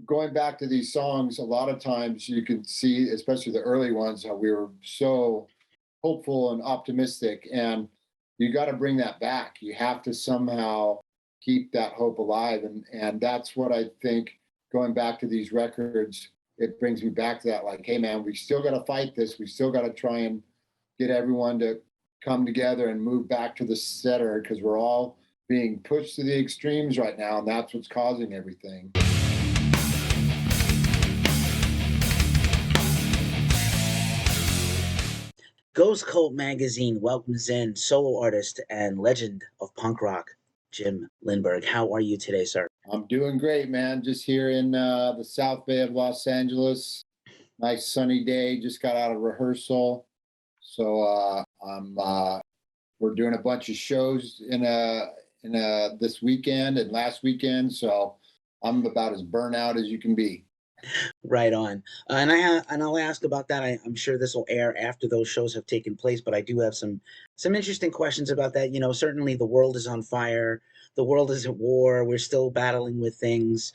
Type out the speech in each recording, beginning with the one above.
going back to these songs, a lot of times you can see, especially the early ones, how we were so hopeful and optimistic. And you got to bring that back. You have to somehow keep that hope alive. And that's what I think going back to these records, it brings me back to that, like, hey man, we still got to fight this. We still got to try and get everyone to come together and move back to the center because we're all being pushed to the extremes right now, and that's what's causing everything. Ghost Cult magazine welcomes in solo artist and legend of punk rock, Jim Lindberg. How are you today, sir? I'm doing great, man. Just here in the South Bay of Los Angeles. Nice sunny day. Just got out of rehearsal, so we're doing a bunch of shows in this weekend and last weekend. So I'm about as burnt out as you can be. Right on. And I'll ask about that. I'm sure this will air after those shows have taken place, but I do have some interesting questions about that. You know, certainly the world is on fire. The world is at war. We're still battling with things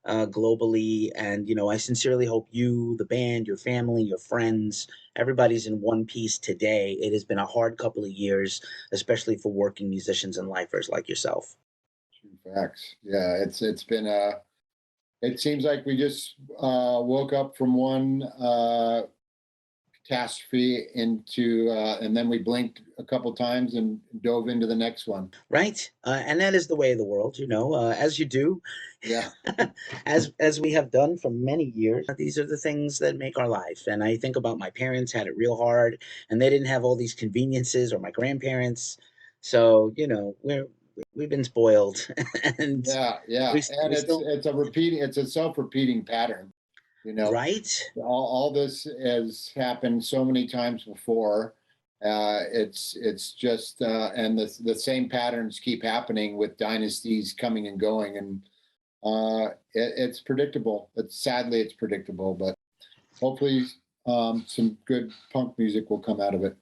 globally, and I sincerely hope you, the band, your family, your friends, everybody's in one piece today. It has been a hard couple of years, especially for working musicians and lifers like yourself. True facts. Yeah, it's been a. It seems like we just woke up from one catastrophe and then we blinked a couple times and dove into the next one. Right? And that is the way of the world, as you do, Yeah. as we have done for many years. These are the things that make our life. And I think about my parents had it real hard, and they didn't have all these conveniences, or my grandparents. So we've been spoiled, and Yeah, yeah, and we still it's a self-repeating pattern. You know, right. all this has happened so many times before. It's just and the same patterns keep happening with dynasties coming and going, and it's predictable. It's predictable, but hopefully some good punk music will come out of it.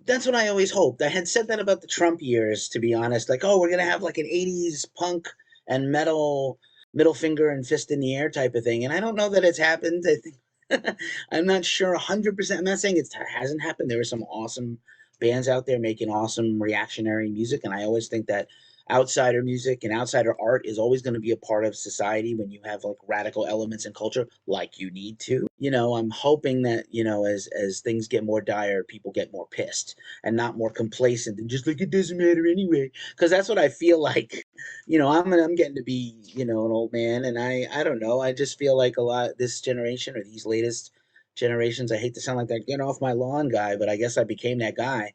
That's what I always hoped. I had said that about the Trump years, to be honest. Like, oh, we're gonna have like an '80s punk and metal, middle finger and fist in the air type of thing. And I don't know that it's happened. I think I'm not sure 100%. I'm not saying it hasn't happened. There are some awesome bands out there making awesome reactionary music, and I always think that outsider music and outsider art is always going to be a part of society when you have like radical elements in culture, like you need to. I'm hoping that as things get more dire, people get more pissed and not more complacent and just like it doesn't matter anyway. Because that's what I feel like. I'm getting to be an old man, and I don't know. I just feel like a lot this generation or these latest generations. I hate to sound like that get off my lawn guy, but I guess I became that guy,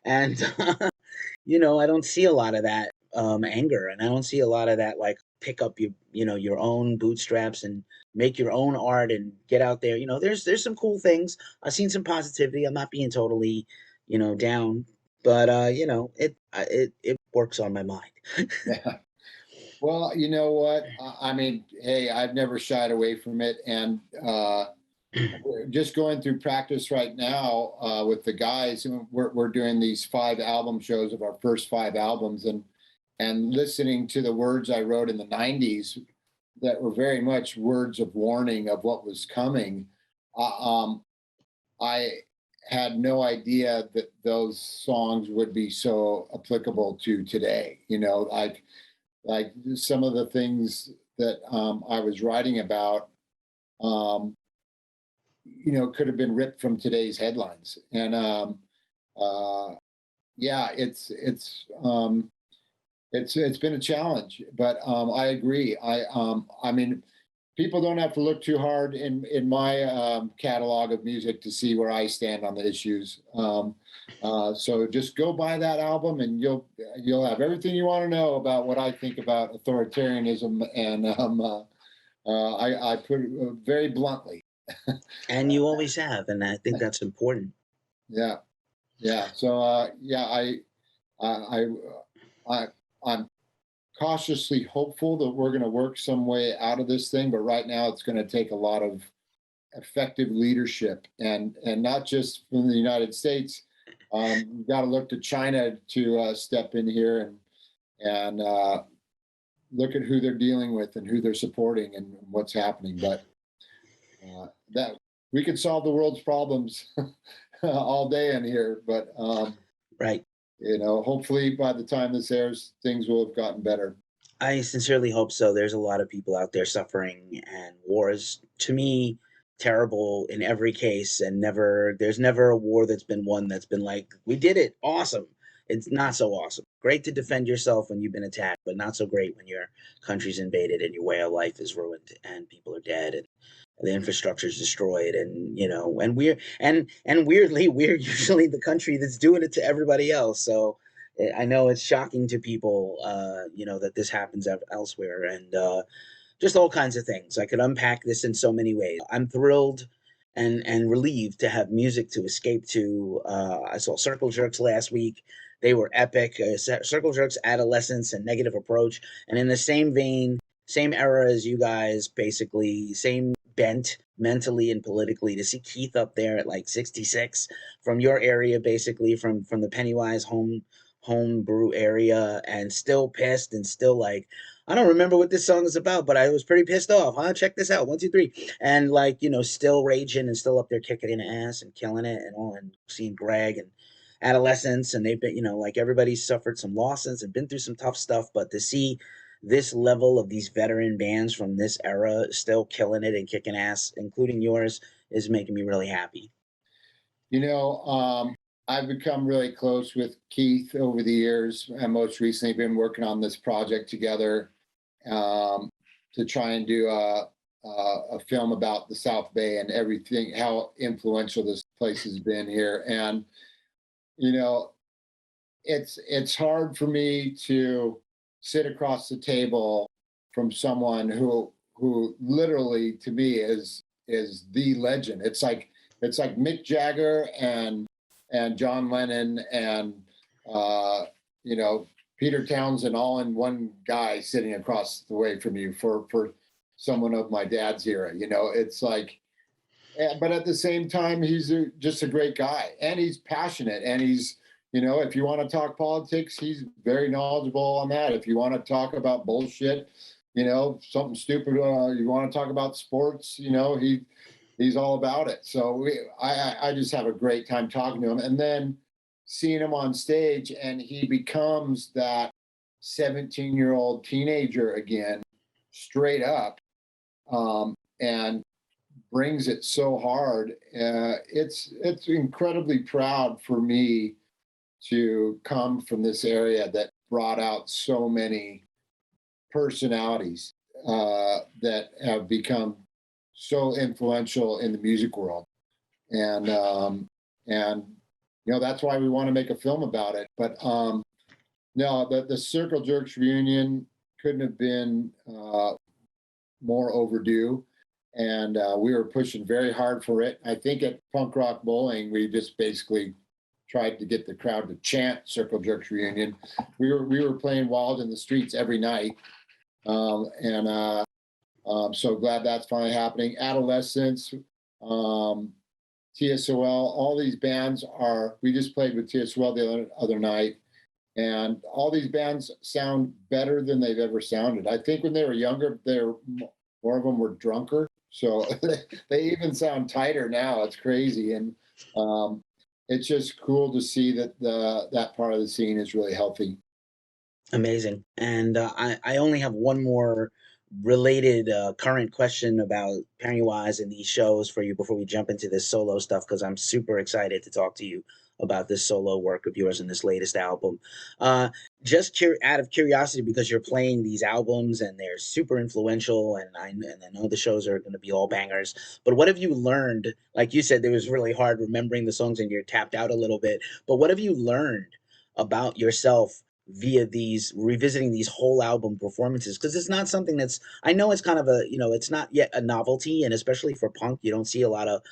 and I don't see a lot of that anger, and I don't see a lot of that like pick up your own bootstraps and make your own art and get out there. There's some cool things. I've seen some positivity. I'm not being totally down, but it works on my mind. Yeah. Well, you know what? I mean, hey, I've never shied away from it, and we're just going through practice right now with the guys. We're doing these 5 album shows of our first 5 albums, and listening to the words I wrote in the '90s that were very much words of warning of what was coming. I had no idea that those songs would be so applicable to today. Like some of the things that I was writing about. Um, could have been ripped from today's headlines. And uh, yeah, it's been a challenge, but I agree. I mean, people don't have to look too hard in my catalog of music to see where I stand on the issues. So just go buy that album, and you'll have everything you want to know about what I think about authoritarianism. And I put it very bluntly. And you always have, and I think that's important. Yeah, yeah. So yeah, I, I, I'm cautiously hopeful that we're going to work some way out of this thing. But right now, it's going to take a lot of effective leadership, and not just from the United States. We've got to look to China to step in here and look at who they're dealing with and who they're supporting and what's happening. But that we could solve the world's problems all day in here. But Right. hopefully by the time this airs, things will have gotten better. I sincerely hope so. There's a lot of people out there suffering, and war is, to me, terrible in every case. And there's never a war that's been won that's been like, we did it, awesome. It's not so awesome. Great to defend yourself when you've been attacked, but not so great when your country's invaded and your way of life is ruined and people are dead and the infrastructure is destroyed. And and weirdly, we're usually the country that's doing it to everybody else. So I know it's shocking to people, that this happens elsewhere, and just all kinds of things. I could unpack this in so many ways. I'm thrilled and relieved to have music to escape to. I saw Circle Jerks last week. They were epic. Circle Jerks, Adolescence, and Negative Approach, and in the same vein, same era as you guys, basically same bent mentally and politically. To see Keith up there at like 66 from your area, basically from the Pennywise homebrew area, and still pissed and still like, I don't remember what this song is about, but I was pretty pissed off. Huh? Check this out. One, two, three. And like, still raging and still up there kicking in ass and killing it and all, and seeing Greg and Adolescence. And they've been, like everybody's suffered some losses and been through some tough stuff. But to see this level of these veteran bands from this era still killing it and kicking ass, including yours, is making me really happy. You know, I've become really close with Keith over the years, and most recently been working on this project together to try and do a film about the South Bay and everything, how influential this place has been here. And you know, it's hard for me to sit across the table from someone who literally to me is the legend. It's like Mick Jagger and John Lennon and uh, you know Peter Townsend all in one guy sitting across the way from you for someone of my dad's era. It's like, but at the same time, he's just a great guy, and he's passionate, and if you want to talk politics, he's very knowledgeable on that. If you want to talk about bullshit, something stupid, you want to talk about sports, he's all about it. So I just have a great time talking to him, and then seeing him on stage, and he becomes that 17-year-old teenager again, straight up, and brings it so hard. It's incredibly proud for me to come from this area that brought out so many personalities that have become so influential in the music world, and that's why we want to make a film about it. But no, the Circle Jerks reunion couldn't have been more overdue, and we were pushing very hard for it. I think at Punk Rock Bowling, we just basically tried to get the crowd to chant Circle Jerks reunion. We were playing Wild in the Streets every night, and I'm so glad that's finally happening. Adolescence, TSOL, all these bands we just played with TSOL the other night, and all these bands sound better than they've ever sounded. I think when they were younger, more of them were drunker, so they even sound tighter now. It's crazy, and it's just cool to see that that part of the scene is really healthy. Amazing. And I only have one more related current question about Pennywise and these shows for you before we jump into this solo stuff, because I'm super excited to talk to you about this solo work of yours and this latest album. Just out of curiosity, because you're playing these albums and they're super influential, and I know the shows are going to be all bangers. But what have you learned? Like you said, it was really hard remembering the songs and you're tapped out a little bit. But what have you learned about yourself via these revisiting these whole album performances? Because it's not something that's, I know it's kind of it's not yet a novelty, and especially for punk, you don't see a lot of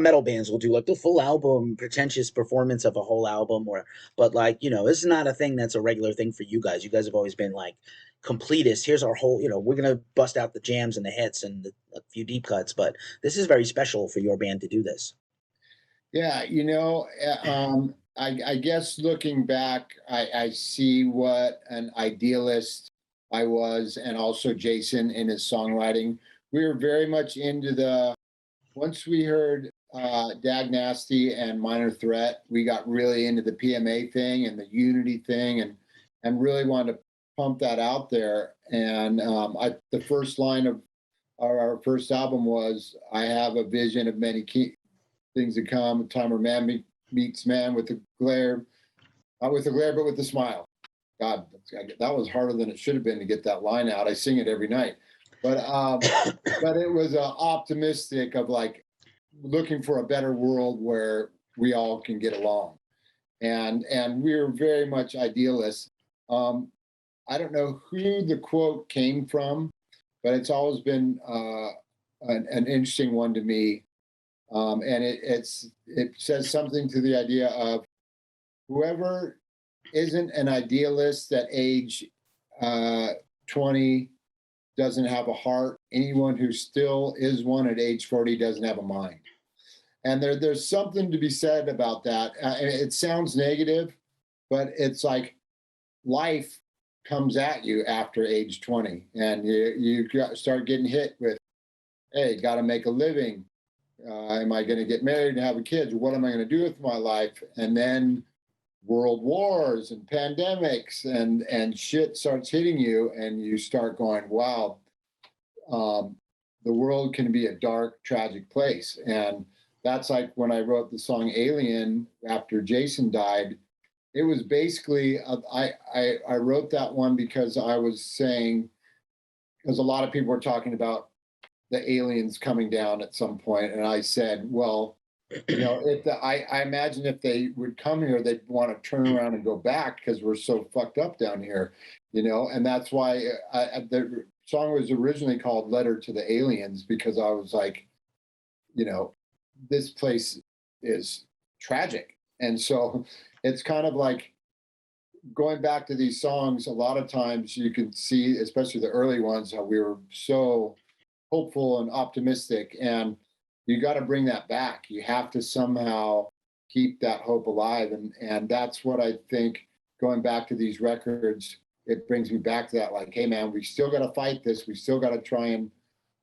metal bands will do like the full album pretentious performance of a whole album, but like, this is not a thing that's a regular thing for you guys. You guys have always been like completists. Here's our whole, we're gonna bust out the jams and the hits and a few deep cuts, but this is very special for your band to do this. Yeah, I guess looking back, I see what an idealist I was, and also Jason in his songwriting. We were very much into the once we heard Dag Nasty and Minor Threat, we got really into the PMA thing and the unity thing, and really wanted to pump that out there. And the first line of our first album was, "I have a vision of many things to come, a time where man meets man with the glare, not with the glare, but with the smile." God, that was harder than it should have been to get that line out. I sing it every night, but it was optimistic of like looking for a better world where we all can get along, and we're very much idealists. Um, I don't know who the quote came from, but it's always been an interesting one to me, and it says something to the idea of whoever isn't an idealist at age 20 doesn't have a heart. Anyone who still is one at age 40 doesn't have a mind. And there's something to be said about that. It sounds negative, but it's like life comes at you after age 20, and start getting hit with, hey, got to make a living. Am I going to get married and have a kid? What am I going to do with my life? And then world wars and pandemics and shit starts hitting you, and you start going, wow, the world can be a dark, tragic place. And that's like when I wrote the song Alien after Jason died. It was basically I wrote that one because I was saying, because a lot of people were talking about the aliens coming down at some point, and I said, well, I imagine if they would come here, they'd want to turn around and go back because we're so fucked up down here, and that's why the song was originally called Letter to the Aliens, because I was like, this place is tragic. And so it's kind of like going back to these songs, a lot of times you can see, especially the early ones, how we were so hopeful and optimistic. And you got to bring that back. You have to somehow keep that hope alive. And that's what I think, going back to these records, it brings me back to that, like, hey man, we still got to fight this. We still got to try and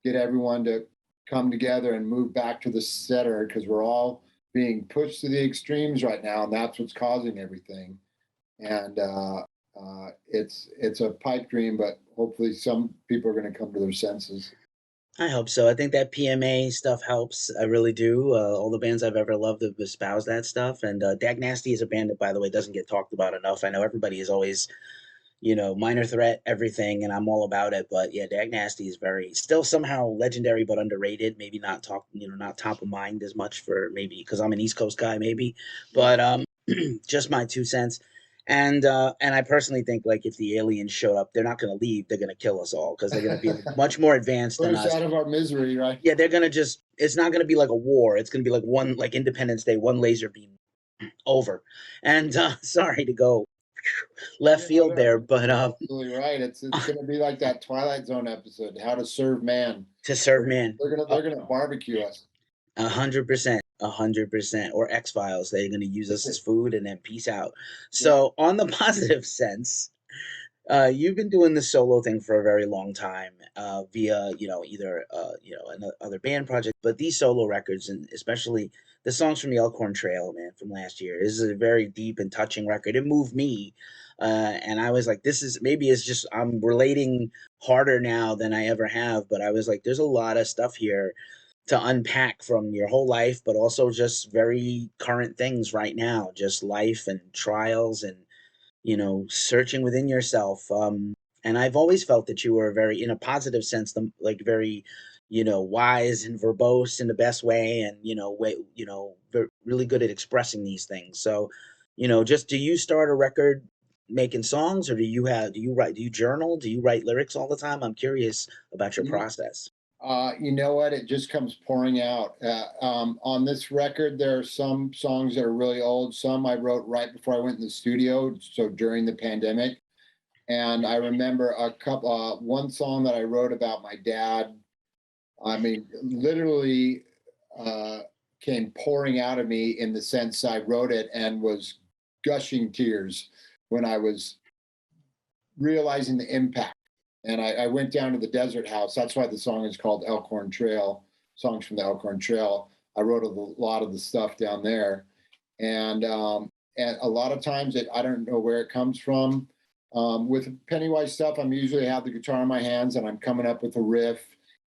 get everyone to come together and move back to the center, because we're all being pushed to the extremes right now, and that's what's causing everything. And it's a pipe dream, but hopefully some people are going to come to their senses. I hope so. I think that PMA stuff helps. I really do. All the bands I've ever loved have espoused that stuff. And Dag Nasty is a band that, by the way, doesn't get talked about enough. I know everybody is always, Minor Threat, everything, and I'm all about it. But yeah, Dag Nasty is very still somehow legendary, but underrated. Maybe not not top of mind as much, for maybe because I'm an East Coast guy, maybe. But just my 2 cents. And I personally think, like, if the aliens showed up, they're not going to leave. They're going to kill us all because they're going to be much more advanced Put than us us. out of our misery, right? Yeah, they're going to just. It's not going to be like a war. It's going to be like one, like Independence Day, one laser beam over. And sorry to go left Yeah, field no, there, but absolutely right. It's going to be like that Twilight Zone episode, How to Serve Man. to serve man. They're gonna barbecue us. 100%, 100%. Or X Files. They're going to use us as food and then peace out. Yeah. So, on the positive sense, you've been doing the solo thing for a very long time, via either another band project, but these solo records, and especially the songs from the Elkhorn Trail, man, from last year, is a very deep and touching record. It moved me, and I was like, this is maybe it's just I'm relating harder now than I ever have, but I was like, there's a lot of stuff here to unpack from your whole life, but also just very current things right now, just life and trials and searching within yourself. And I've always felt that you were very, in a positive sense, like very, wise and verbose in the best way, and really good at expressing these things. So, just do you start a record making songs, or do you write? Do you journal? Do you write lyrics all the time? I'm curious about your You, process. you know what? It just comes pouring out. On this record, there are some songs that are really old. Some I wrote right before I went in the studio, so during the pandemic. And I remember one song that I wrote about my dad. I mean, literally came pouring out of me, in the sense I wrote it and was gushing tears when I was realizing the impact. And I went down to the desert house. That's why the song is called Elkhorn Trail, songs from the Elkhorn Trail. I wrote a lot of the stuff down there. And a lot of times I don't know where it comes from. With Pennywise stuff, I'm usually have the guitar in my hands and I'm coming up with a riff.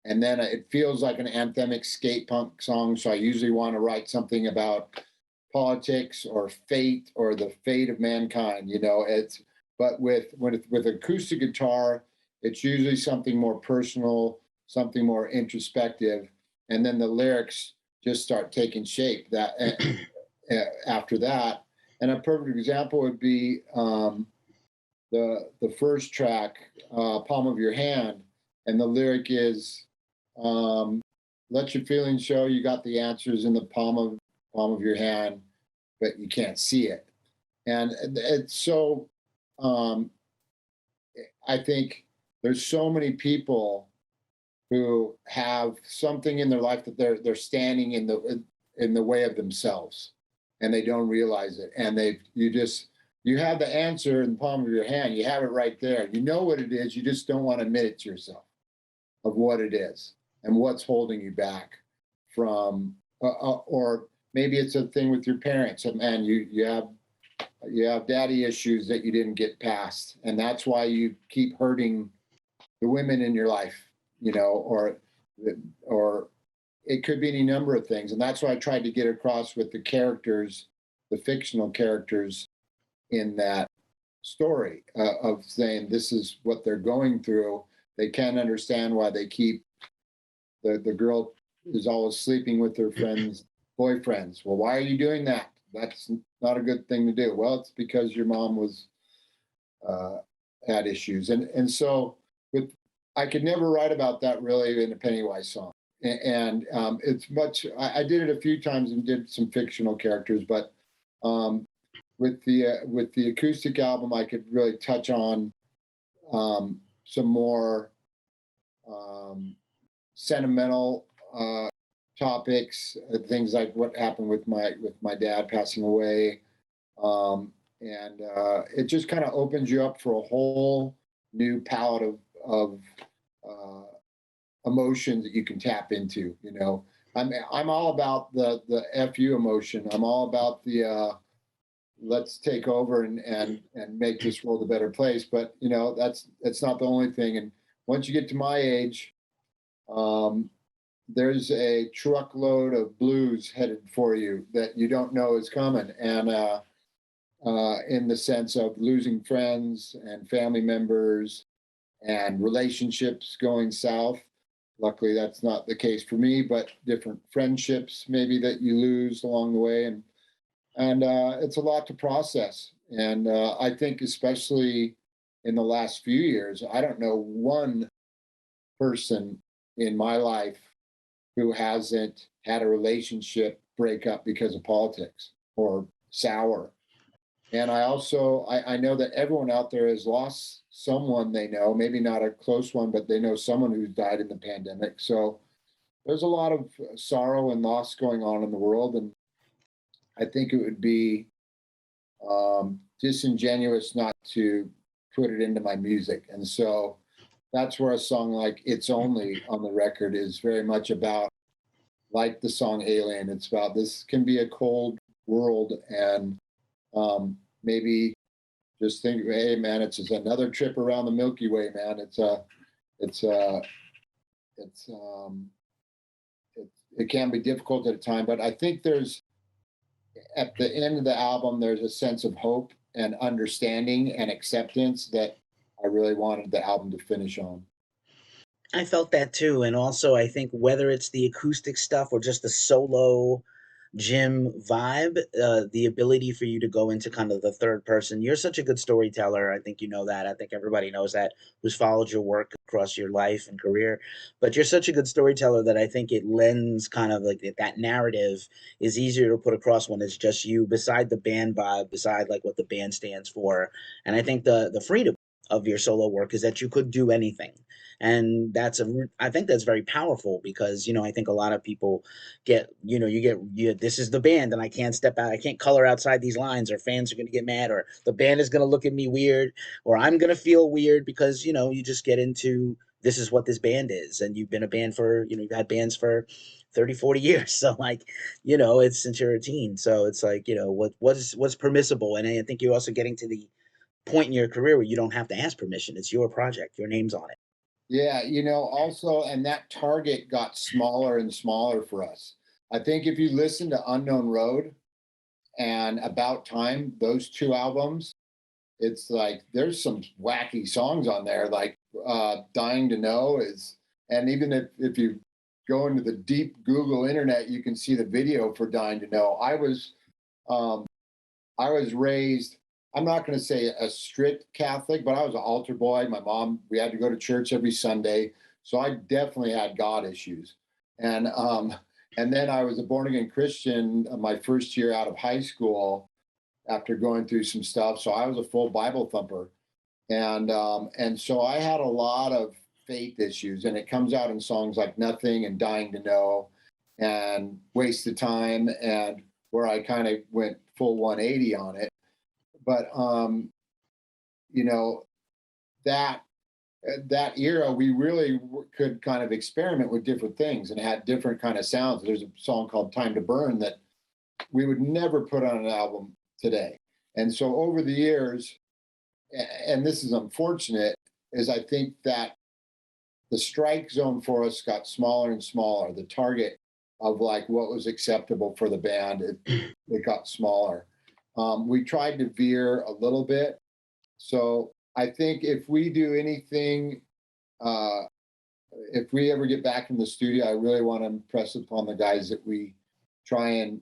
And then it feels like an anthemic skate punk song. So I usually want to write something about politics or fate or the fate of mankind. It's but with acoustic guitar, it's usually something more personal, something more introspective, and then the lyrics just start taking shape. After that, and a perfect example would be the first track, "Palm of Your Hand," and the lyric is, "Let your feelings show. You got the answers in the palm of your hand, but you can't see it." And it's so. Um, I think there's so many people who have something in their life that they're standing in the way of themselves, and they don't realize it. And you have the answer in the palm of your hand. You have it right there. You know what it is. You just don't want to admit it to yourself of what it is and what's holding you back from, or maybe it's a thing with your parents, and you have daddy issues that you didn't get past, and that's why you keep hurting the women in your life, or it could be any number of things. And that's what I tried to get across with the characters, the fictional characters in that story, of saying this is what they're going through. They can't understand why they keep the girl is always sleeping with her friends' boyfriends. Well, why are you doing that? That's not a good thing to do. Well, it's because your mom was uh, had issues, and so with I could never write about that really in a Pennywise song. And it's much. I did it a few times and did some fictional characters, but with the acoustic album, I could really touch on some more um, sentimental topics, things like what happened with my dad passing away, and it just kind of opens you up for a whole new palette of uh, emotions that you can tap into. I'm all about the fu emotion. I'm all about the let's take over and make this world a better place. But that's not the only thing. And once you get to my age, um, there's a truckload of blues headed for you that you don't know is coming. And in the sense of losing friends and family members and relationships going south. Luckily, that's not the case for me, but different friendships maybe that you lose along the way. And it's a lot to process. And I think, especially in the last few years, I don't know one person in my life who hasn't had a relationship break up because of politics or sour. And I know that everyone out there has lost someone they know, maybe not a close one, but they know someone who's died in the pandemic. So there's a lot of sorrow and loss going on in the world. And I think it would be disingenuous not to put it into my music. And so that's where a song like It's Only on the record is very much about, like the song Alien. It's about this can be a cold world, and maybe just think, hey man, it's just another trip around the Milky Way, man. It's a, it's it can be difficult at a time, but I think there's at the end of the album there's a sense of hope and understanding and acceptance that I really wanted the album to finish on. I felt that too, and also I think whether it's the acoustic stuff or just the solo Jim vibe, the ability for you to go into kind of the third person. You're such a good storyteller. I think you know that. I think everybody knows that who's followed your work across your life and career. But you're such a good storyteller that I think it lends kind of like that narrative is easier to put across when it's just you, beside the band vibe, beside like what the band stands for. And I think the freedom of your solo work is that you could do anything. And I think that's very powerful because, I think a lot of people this is the band and I can't step out, I can't color outside these lines, or fans are going to get mad, or the band is going to look at me weird, or I'm going to feel weird because, you just get into, this is what this band is. And you've been a band for, you've had bands for 30, 40 years. So like, it's since you're a teen. So it's like, what's permissible. And I think you're also getting to the point in your career where you don't have to ask permission. It's your project, your name's on it. Yeah, also, and that target got smaller and smaller for us. I think if you listen to Unknown Road and About Time, those two albums, it's like there's some wacky songs on there, like Dying to Know is, and even if you go into the deep Google internet, you can see the video for Dying to Know. Um, I was raised, I'm not going to say a strict Catholic, but I was an altar boy. My mom, we had to go to church every Sunday. So I definitely had God issues. And then I was a born again Christian my first year out of high school after going through some stuff. So I was a full Bible thumper. And so I had a lot of faith issues, and it comes out in songs like Nothing and Dying to Know and Waste of Time, and where I kind of went full 180 on it. But you know that that era, we really could kind of experiment with different things and had different kind of sounds. There's a song called Time to Burn that we would never put on an album today. And so over the years, and this is unfortunate, is I think that the strike zone for us got smaller and smaller. The target of like what was acceptable for the band, it got smaller. We tried to veer a little bit. So I think if we do anything, uh, if we ever get back in the studio, I really want to impress upon the guys that we try and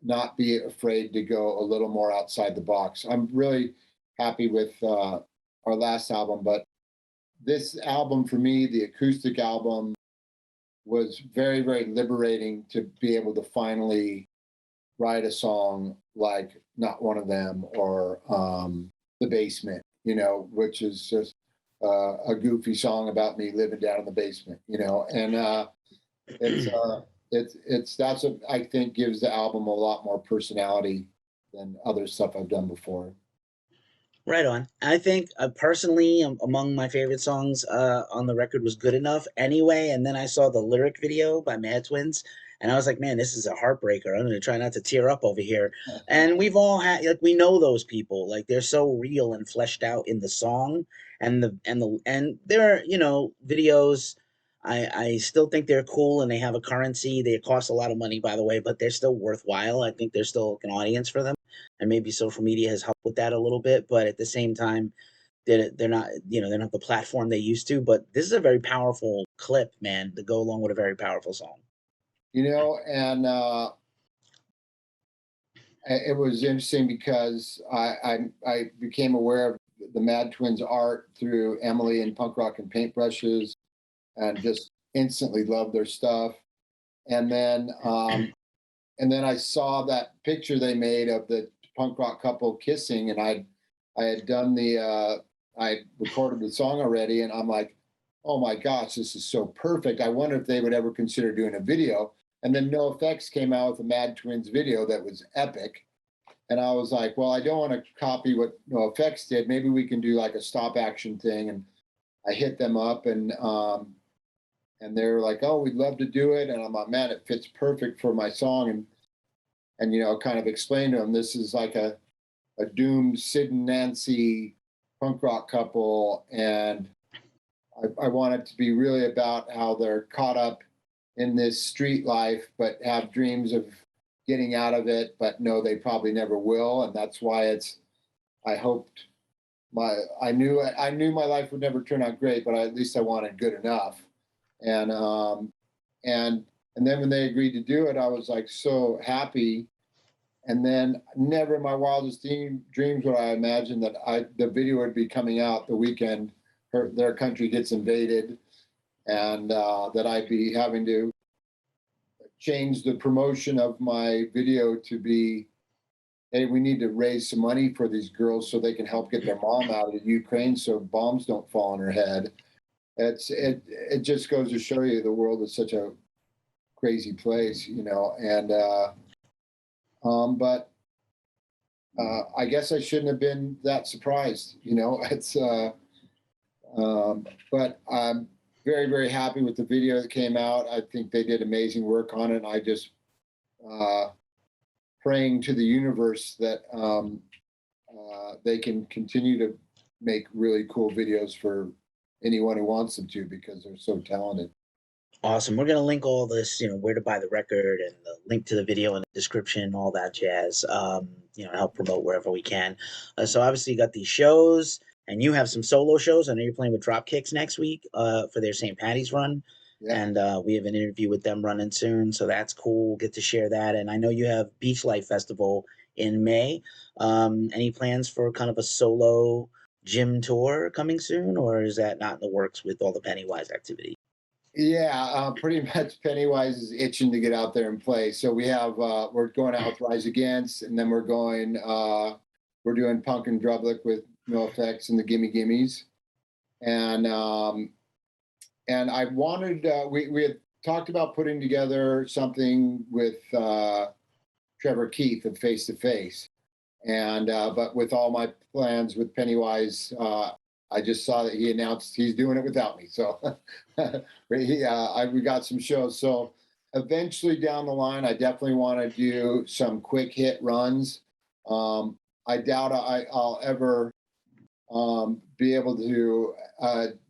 not be afraid to go a little more outside the box. I'm really happy with our last album, but this album for me, the acoustic album, was very, very liberating to be able to finally write a song like Not One of Them or The Basement, which is just a goofy song about me living down in the basement, and that's what I think gives the album a lot more personality than other stuff I've done before. Right on. I think personally, among my favorite songs on the record was Good Enough anyway. And then I saw the lyric video by Mad Twins, and I was like, man, this is a heartbreaker. I'm going to try not to tear up over here. And we've all had, like, we know those people. Like, they're so real and fleshed out in the song. And there are, videos. I still think they're cool and they have a currency. They cost a lot of money, by the way, but they're still worthwhile. I think there's still an audience for them, and maybe social media has helped with that a little bit. But at the same time, they're not, they're not the platform they used to. But this is a very powerful clip, man, to go along with a very powerful song. And it was interesting because I became aware of the Mad Twins art through Emily and Punk Rock and Paintbrushes, and just instantly loved their stuff. And then I saw that picture they made of the punk rock couple kissing, and I had done I recorded the song already, and I'm like, oh my gosh, this is so perfect. I wonder if they would ever consider doing a video. And then No Effects came out with a Mad Twins video that was epic. And I was like, well, I don't want to copy what No Effects did. Maybe we can do like a stop action thing. And I hit them up, and they were like, oh, we'd love to do it. And I'm like, man, it fits perfect for my song. And kind of explained to them, this is like a doomed Sid and Nancy punk rock couple. And I want it to be really about how they're caught up in this street life, but have dreams of getting out of it, but know they probably never will. And that's why I knew my life would never turn out great, but at least I wanted good enough. And then when they agreed to do it, I was like so happy. And then never in my wildest dreams would I imagine that the video would be coming out the weekend their country gets invaded, and that I'd be having to change the promotion of my video to be hey, we need to raise some money for these girls so they can help get their mom out of Ukraine so bombs don't fall on her head. It just goes to show you the world is such a crazy place, and but I guess I shouldn't have been that surprised, it's but I'm very, very happy with the video that came out. I think they did amazing work on it. I just uh, praying to the universe that they can continue to make really cool videos for anyone who wants them to because they're so talented. Awesome. We're gonna link all this, where to buy the record and the link to the video in the description, all that jazz. To help promote wherever we can. So obviously you got these shows, and you have some solo shows. I know you're playing with Dropkicks next week for their St. Patty's run, Yeah. and we have an interview with them running soon, so that's cool. We'll get to share that. And I know you have Beach Life Festival in May. Any plans for kind of a solo gym tour coming soon, or is that not in the works with all the Pennywise activity? Yeah, pretty much Pennywise is itching to get out there and play. So we're going out with Rise Against, and then we're doing Punk and Drublic with No Effects and the Gimme Gimmies. And I wanted we had talked about putting together something with Trevor Keith of Face to Face, and but with all my plans with Pennywise, I just saw that he announced he's doing it without me. So we got some shows. So eventually down the line, I definitely want to do some quick hit runs. I doubt I'll ever be able to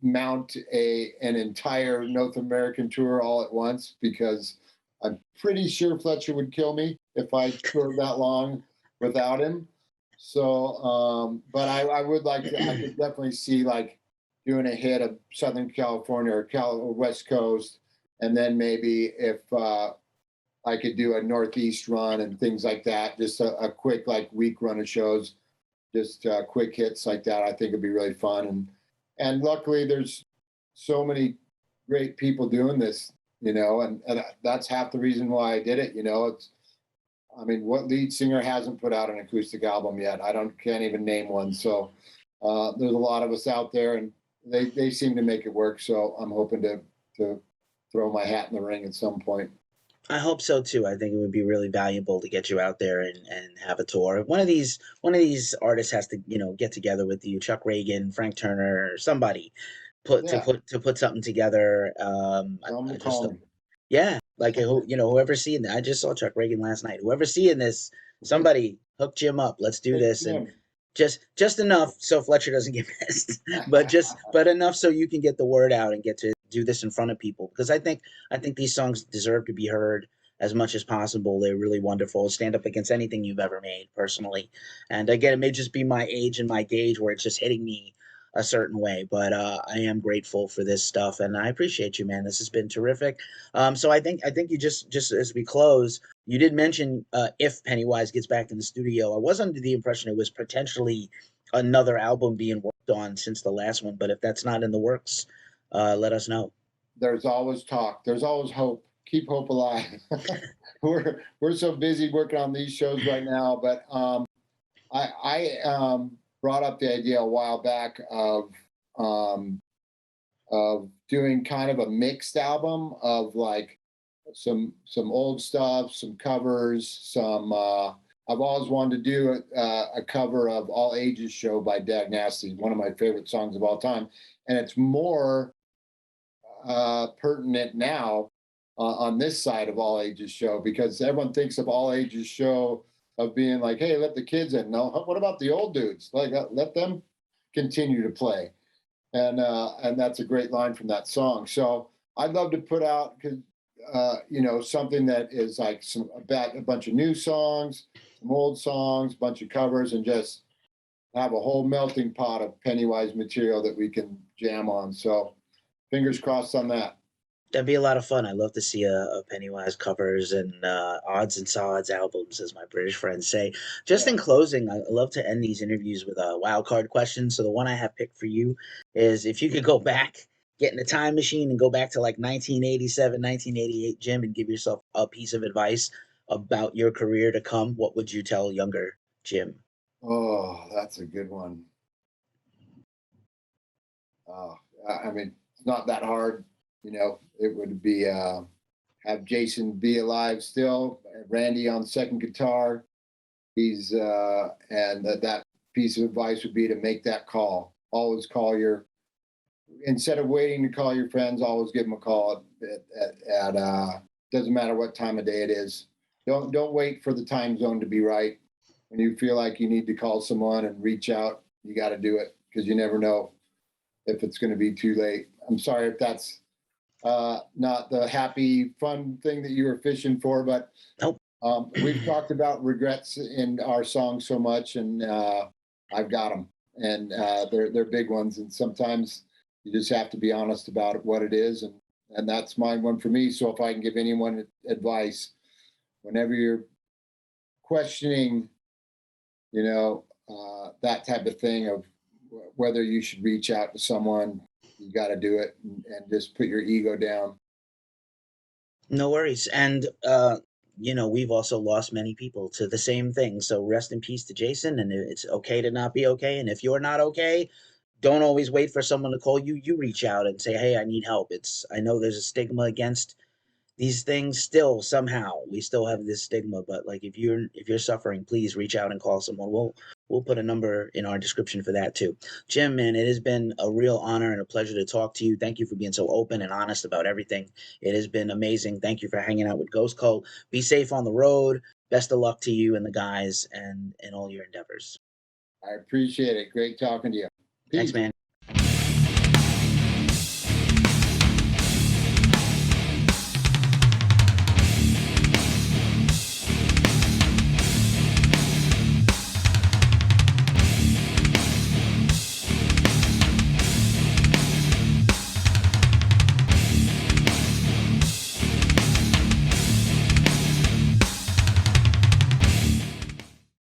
mount an entire North American tour all at once because I'm pretty sure Fletcher would kill me if I toured that long without him. So, but I would like to. I could definitely see like doing a hit of Southern California or West Coast, and then maybe if I could do a Northeast run and things like that, just a quick like week run of shows, just quick hits like that. I think it'd be really fun, and luckily there's so many great people doing this, and that's half the reason why I did it. I mean, what lead singer hasn't put out an acoustic album yet? Can't even name one. So there's a lot of us out there, and they seem to make it work. So I'm hoping to throw my hat in the ring at some point. I hope so too. I think it would be really valuable to get you out there and have a tour. One of these artists has to, get together with you, Chuck Reagan, Frank Turner, somebody Yeah, to put something together. tell them I to just call don't. me. Yeah, like whoever's seeing that. I just saw Chuck Reagan last night. Whoever's seeing this, somebody hook Jim up. Let's do Hey this, and Jim. just enough so Fletcher doesn't get pissed, but enough so you can get the word out and get to do this in front of people. Because I think these songs deserve to be heard as much as possible. They're really wonderful. Stand up against anything you've ever made, personally. And again, it may just be my age and my gauge where it's just hitting me a certain way, but I am grateful for this stuff, and I appreciate you, man. This has been terrific. So I think you just as we close, you did mention if Pennywise gets back in the studio. I was under the impression it was potentially another album being worked on since the last one, but if that's not in the works, let us know. There's always talk. There's always hope. Keep hope alive. We're so busy working on these shows right now, but I brought up the idea a while back um, of doing kind of a mixed album of like some old stuff, some covers, some. I've always wanted to do a cover of All Ages Show by Dag Nasty, one of my favorite songs of all time, and it's more pertinent now on this side of All Ages Show because everyone thinks of All Ages Show of being like, hey, let the kids in. No, what about the old dudes? Like, let them continue to play. And that's a great line from that song. So I'd love to put out because something that is like about a bunch of new songs, some old songs, a bunch of covers, and just have a whole melting pot of Pennywise material that we can jam on. So fingers crossed on that. That'd be a lot of fun. I love to see a Pennywise covers and odds and sods albums, as my British friends say. Just Yeah. in closing, I love to end these interviews with a wild card question. So the one I have picked for you is if you could go back, get in a time machine and go back to like 1987, 1988, Jim, and give yourself a piece of advice about your career to come, what would you tell younger Jim? Oh, that's a good one. Uh, I mean, it's not that hard. It would be have Jason be alive still, Randy on second guitar. And that piece of advice would be to make that call. Always call instead of waiting to call your friends, always give them a call doesn't matter what time of day it is. Don't wait for the time zone to be right. When you feel like you need to call someone and reach out, you got to do it, because you never know if it's going to be too late. I'm sorry if that's not the happy, fun thing that you were fishing for, but Nope. we've talked about regrets in our song so much, and I've got them, and they're big ones. And sometimes you just have to be honest about what it is, and that's mine one for me. So if I can give anyone advice, whenever you're questioning, that type of thing of whether you should reach out to someone, you got to do it, and just put your ego down. No worries. And we've also lost many people to the same thing. So rest in peace to Jason. And it's okay to not be okay. And if you're not okay, don't always wait for someone to call you. You reach out and say, "Hey, I need help." I know there's a stigma against these things still. Somehow we still have this stigma, but like if you're suffering, please reach out and call someone. We'll put a number in our description for that too. Jim, man, it has been a real honor and a pleasure to talk to you. Thank you for being so open and honest about everything. It has been amazing. Thank you for hanging out with Ghost Cult. Be safe on the road. Best of luck to you and the guys and all your endeavors. I appreciate it. Great talking to you. Thanks, Peace. man.